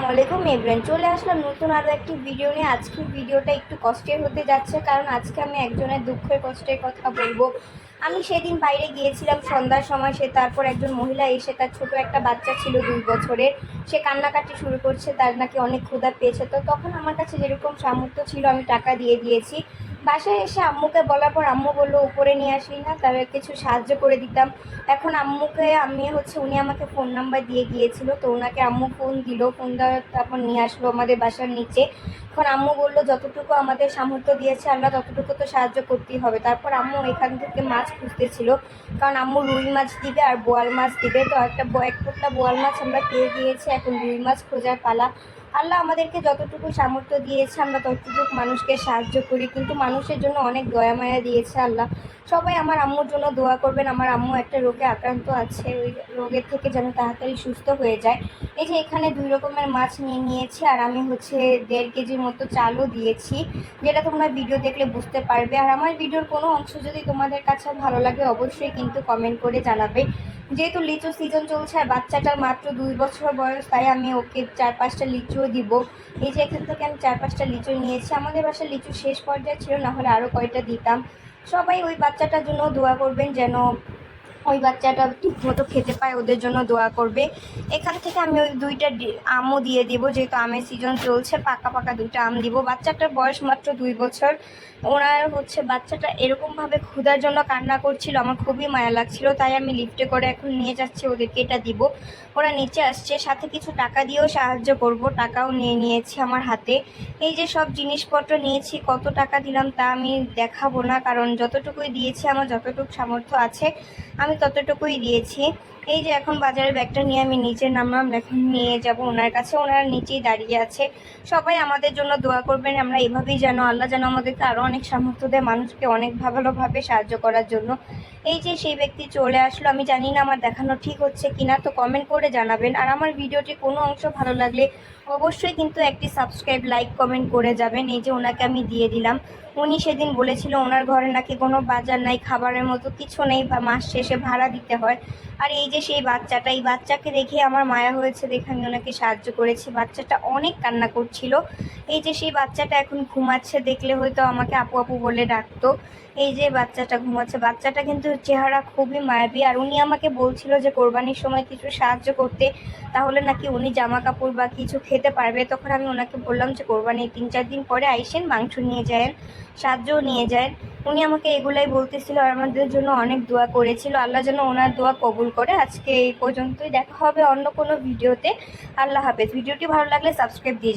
আলাইকুম এভরিওয়ান, চলে আসলাম নতুন আরও একটি ভিডিও নিয়ে। আজকের ভিডিওটা একটু কষ্টের হতে যাচ্ছে, কারণ আজকে আমি একজনের দুঃখের কষ্টের কথা বলবো। আমি সেদিন বাইরে গিয়েছিলাম সন্ধ্যার সময়, তারপর একজন মহিলা এসে, তার ছোট একটা বাচ্চা ছিল 2 বছরের, সে কান্নাকাটি শুরু করছে, তার নাকি অনেক ক্ষুধা পেয়েছে। তো তখন আমার কাছে যেরকম সামর্থ্য ছিল আমি টাকা দিয়ে দিয়েছি। বাসায় এসে আম্মুকে বলার পর আম্মু বললো উপরে নিয়ে আসি না, তার কিছু সাহায্য করে দিতাম। এখন আম্মুকে উনি আমাকে ফোন নাম্বার দিয়ে গিয়েছিল, তো ওনাকে আম্মু ফোন দিল, ফোন দেওয়ার তারপর নিয়ে আসলো আমাদের বাসার নিচে। এখন আম্মু বললো যতটুকু আমাদের সামর্থ্য দিয়েছে আমরা ততটুকু তো সাহায্য করতেই হবে। তারপর আম্মু এখান থেকে মাছ খুঁজতেছিল, কারণ আম্মু রুই মাছ দিবে আর বোয়াল মাছ দিবে। তো এক পোটলা বোয়াল মাছ আমরা পেয়ে গিয়েছি, এখন রুই মাছ খোঁজার পালা। আল্লাহ আমাদেরকে যতটুকু সামর্থ্য দিয়েছে আমরা ততটুকু মানুষকে সাহায্য করি, কিন্তু মানুষের জন্য অনেক দয়া মায়া দিয়েছে আল্লাহ। সবাই আমার আম্মুর জন্য দোয়া করবেন। আমার আম্মু একটা রোগে আক্রান্ত আছে, ওই রোগের থেকে যেন তাড়াতাড়ি সুস্থ হয়ে যায়। এই যে এখানে 2 রকমের মাছ নিয়ে নিয়েছি, আর আমি 1.5 কেজির মতো চালও দিয়েছি, যেটা তোমরা ভিডিও দেখলে বুঝতে পারবে। আর আমার ভিডিওর কোনো অংশ যদি তোমাদের কাছে ভালো লাগে অবশ্যই কিন্তু কমেন্ট করে জানাবে। যেহেতু লিচু সিজন চলছে আর বাচ্চাটার মাত্র 2 বছর বয়স, তাই আমি ওকে 4-5টা লিচুও দিব। এই যে এখান থেকে আমি 4-5টা লিচু নিয়েছি। আমাদের বাসায় লিচু শেষ পর্যায়ে ছিল, না হলে আরও কয়টা দিতাম। সবাই ওই বাচ্চাটার জন্য দোয়া করবেন, যেন ওই বাচ্চাটা ঠিক মতো খেতে পায়, ওদের জন্য দোয়া করবে। এখান থেকে আমি ওই 2টা আমও দিয়ে দিব, যেহেতু আমের সিজন চলছে, পাকা পাকা 2টা আম দিব। বাচ্চাটার বয়স মাত্র 2 বছর। ওনার বাচ্চাটা এরকমভাবে ক্ষুধার জন্য কান্না করছিল, আমার খুবই মায়া লাগছিল, তাই আমি লিফটে করে এখন নিয়ে যাচ্ছি, ওদেরকে এটা দিব। ওরা নিচে আসছে, সাথে কিছু টাকা দিয়েও সাহায্য করব, টাকাও নিয়ে নিয়েছি আমার হাতে। এই যে সব জিনিসপত্র নিয়েছি, কত টাকা দিলাম তা আমি দেখাবো না, কারণ যতটুকুই দিয়েছি আমার যতটুকু সামর্থ্য আছে আমি ততটুকুই দিয়েছি। এই যে এখন বাজারের ব্যাগটা নিয়ে আমি নিচে নামলাম, এখন নিয়ে যাব ওনার কাছে, ওনারা নিচেই দাঁড়িয়ে আছে। সবাই আমাদের জন্য দোয়া করবেন, আমরা এভাবেই যেন আল্লাহ যেন আমাদেরকে আরও অনেক সামর্থ্য দেয় মানুষকে অনেক ভালোভাবে সাহায্য করার জন্য। এই যে সেই ব্যক্তি চলে আসলো, আমি জানি না আমার দেখানো ঠিক হচ্ছে কিনা, তো কমেন্ট করে জানাবেন। আর আমার ভিডিওটি কোনো অংশ ভালো লাগলে অবশ্যই কিন্তু একটি সাবস্ক্রাইব, লাইক, কমেন্ট করে যাবেন। এই যে ওনাকে আমি দিয়ে দিলাম। উনি সেদিন বলেছিল ওনার ঘরে নাকি কোনো বাজার নাই, খাবারের মতো কিছু নেই, বা মাস শেষে ভাড়া দিতে হয়। আর এই যে সেই বাচ্চাটা, এই বাচ্চাকে দেখে আমার মায়া হয়েছে, দেখে আমি ওনাকে সাহায্য করেছি। বাচ্চাটা অনেক কান্না করছিল। এই যে সেই বাচ্চাটা এখন ঘুমাচ্ছে, দেখলে হয়তো আমাকে আপু আপু বলে ডাকতো। এই যে বাচ্চাটা ঘুমাচ্ছে, বাচ্চাটা কিন্তু চেহারা খুবই মায়াবী। আর উনি আমাকে বলছিল যে কোরবানির সময় কিছু সাহায্য করতে, তাহলে নাকি উনি জামা কাপড় বা কিছু খেতে পারবে। তখন আমি ওনাকে বললাম যে কোরবানির 3-4 দিন পরে আইসেন, মাংস নিয়ে যায়, সাহায্যও নিয়ে যায়। উনি আমাকে এগুলাই বলতেছিল আর আমাদের জন্য অনেক দোয়া করেছিল। আল্লাহ যেন ওনার দোয়া কবুল করে। আজকে এই পর্যন্তই, দেখা হবে অন্য কোনো ভিডিওতে। আল্লাহ হাফেজ। ভিডিওটি ভালো লাগলে সাবস্ক্রাইব দিয়ে